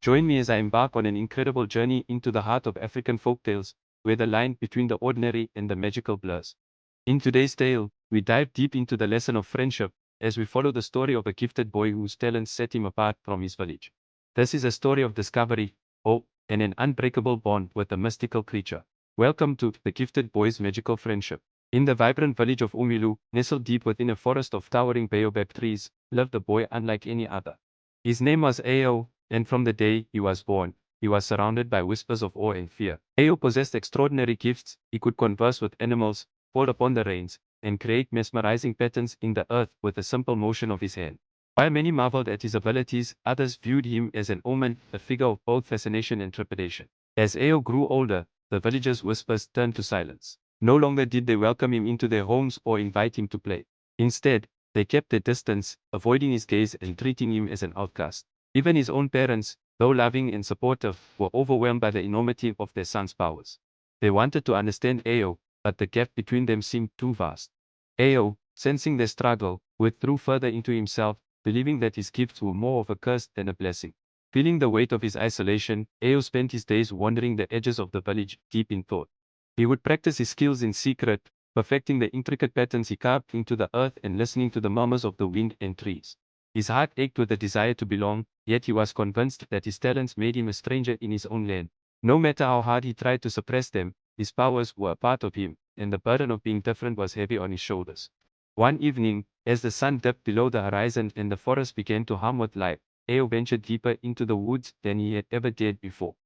Join me as I embark on an incredible journey into the heart of African folktales, where the line between the ordinary and the magical blurs. In today's tale, we dive deep into the lesson of friendship, as we follow the story of a gifted boy whose talents set him apart from his village. This is a story of discovery, hope, and an unbreakable bond with a mystical creature. Welcome to The Gifted Boy's Magical Friendship. In the vibrant village of Umulu, nestled deep within a forest of towering baobab trees, lived a boy unlike any other. His name was Ayo, and from the day he was born, he was surrounded by whispers of awe and fear. Ayo possessed extraordinary gifts. He could converse with animals, hold upon the reins, and create mesmerizing patterns in the earth with a simple motion of his hand. While many marveled at his abilities, others viewed him as an omen, a figure of both fascination and trepidation. As Ayo grew older, the villagers' whispers turned to silence. No longer did they welcome him into their homes or invite him to play. Instead, they kept their distance, avoiding his gaze and treating him as an outcast. Even his own parents, though loving and supportive, were overwhelmed by the enormity of their son's powers. They wanted to understand Ayo, but the gap between them seemed too vast. Ayo, sensing their struggle, withdrew further into himself, believing that his gifts were more of a curse than a blessing. Feeling the weight of his isolation, Ayo spent his days wandering the edges of the village, deep in thought. He would practice his skills in secret, perfecting the intricate patterns he carved into the earth and listening to the murmurs of the wind and trees. His heart ached with the desire to belong, yet he was convinced that his talents made him a stranger in his own land. No matter how hard he tried to suppress them, his powers were a part of him, and the burden of being different was heavy on his shoulders. One evening, as the sun dipped below the horizon and the forest began to hum with life, Ayo ventured deeper into the woods than he had ever dared before.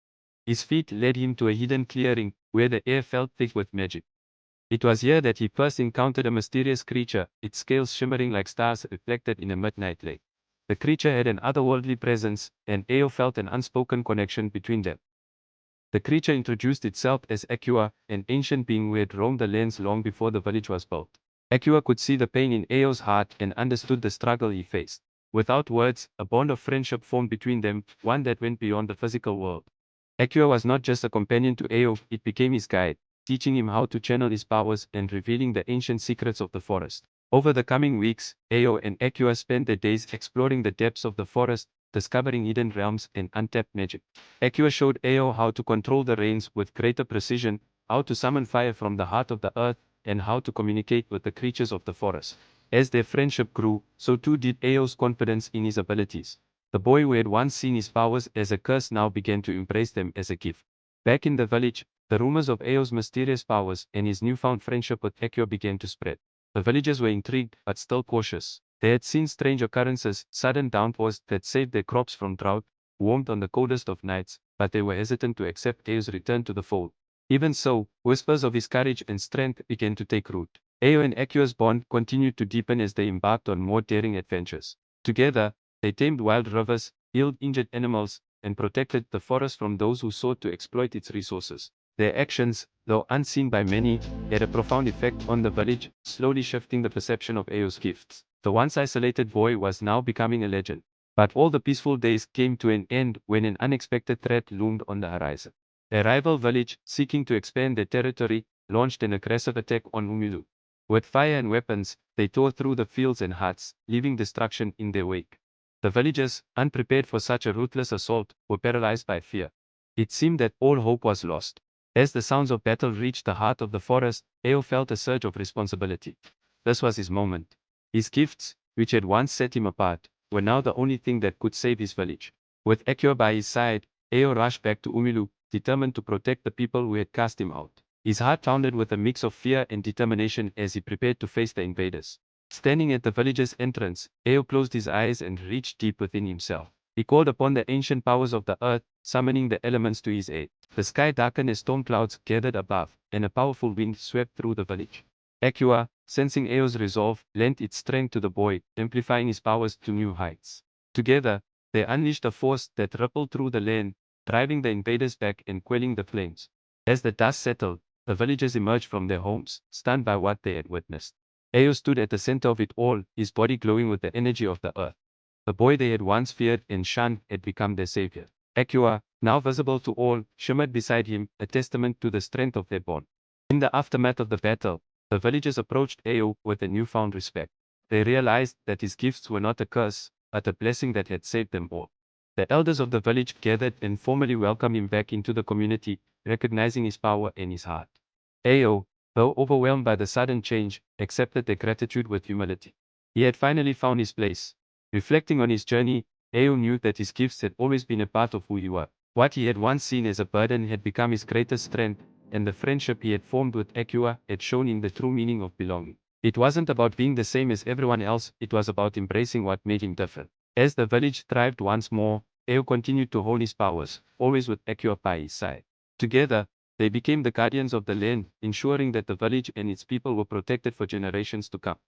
His feet led him to a hidden clearing, where the air felt thick with magic. It was here that he first encountered a mysterious creature, its scales shimmering like stars reflected in a midnight lake. The creature had an otherworldly presence, and Ayo felt an unspoken connection between them. The creature introduced itself as Akua, an ancient being who had roamed the lands long before the village was built. Akua could see the pain in Ayo's heart and understood the struggle he faced. Without words, a bond of friendship formed between them, one that went beyond the physical world. Akua was not just a companion to Ayo, it became his guide, teaching him how to channel his powers and revealing the ancient secrets of the forest. Over the coming weeks, Ayo and Akua spent their days exploring the depths of the forest, discovering hidden realms and untapped magic. Akua showed Ayo how to control the rains with greater precision, how to summon fire from the heart of the earth, and how to communicate with the creatures of the forest. As their friendship grew, so too did Ayo's confidence in his abilities. The boy who had once seen his powers as a curse now began to embrace them as a gift. Back in the village, the rumors of Ayo's mysterious powers and his newfound friendship with Akua began to spread. The villagers were intrigued but still cautious. They had seen strange occurrences, sudden downpours that saved their crops from drought, warmth on the coldest of nights, but they were hesitant to accept Ayo's return to the fold. Even so, whispers of his courage and strength began to take root. Ayo and Akua's bond continued to deepen as they embarked on more daring adventures. Together, they tamed wild rivers, healed injured animals, and protected the forest from those who sought to exploit its resources. Their actions, though unseen by many, had a profound effect on the village, slowly shifting the perception of Ayo's gifts. The once isolated boy was now becoming a legend. But all the peaceful days came to an end when an unexpected threat loomed on the horizon. A rival village, seeking to expand their territory, launched an aggressive attack on Umulu. With fire and weapons, they tore through the fields and huts, leaving destruction in their wake. The villagers, unprepared for such a ruthless assault, were paralyzed by fear. It seemed that all hope was lost. As the sounds of battle reached the heart of the forest, Ayo felt a surge of responsibility. This was his moment. His gifts, which had once set him apart, were now the only thing that could save his village. With Akua by his side, Ayo rushed back to Umulu, determined to protect the people who had cast him out. His heart pounded with a mix of fear and determination as he prepared to face the invaders. Standing at the village's entrance, Ayo closed his eyes and reached deep within himself. He called upon the ancient powers of the earth, summoning the elements to his aid. The sky darkened as storm clouds gathered above, and a powerful wind swept through the village. Akua, sensing Ayo's resolve, lent its strength to the boy, amplifying his powers to new heights. Together, they unleashed a force that rippled through the land, driving the invaders back and quelling the flames. As the dust settled, the villagers emerged from their homes, stunned by what they had witnessed. Ayo stood at the center of it all, his body glowing with the energy of the earth. The boy they had once feared and shunned had become their savior. Akua, now visible to all, shimmered beside him, a testament to the strength of their bond. In the aftermath of the battle, the villagers approached Ayo with a newfound respect. They realized that his gifts were not a curse, but a blessing that had saved them all. The elders of the village gathered and formally welcomed him back into the community, recognizing his power and his heart. Ayo, though overwhelmed by the sudden change, accepted their gratitude with humility. He had finally found his place. Reflecting on his journey, Ayo knew that his gifts had always been a part of who he was. What he had once seen as a burden had become his greatest strength, and the friendship he had formed with Akua had shown him the true meaning of belonging. It wasn't about being the same as everyone else, it was about embracing what made him different. As the village thrived once more, Ayo continued to hone his powers, always with Akua by his side. Together, they became the guardians of the land, ensuring that the village and its people were protected for generations to come.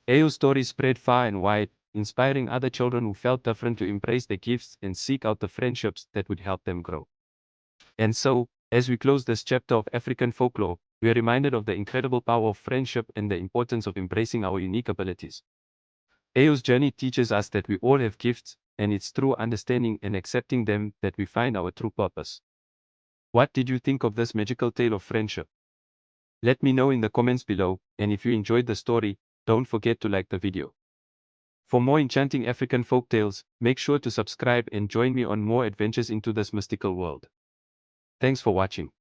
Ayo's story spread far and wide, inspiring other children who felt different to embrace their gifts and seek out the friendships that would help them grow. And so, as we close this chapter of African folklore, we are reminded of the incredible power of friendship and the importance of embracing our unique abilities. Ayo's journey teaches us that we all have gifts, and it's through understanding and accepting them that we find our true purpose. What did you think of this magical tale of friendship? Let me know in the comments below, and if you enjoyed the story, don't forget to like the video. For more enchanting African folktales, make sure to subscribe and join me on more adventures into this mystical world. Thanks for watching.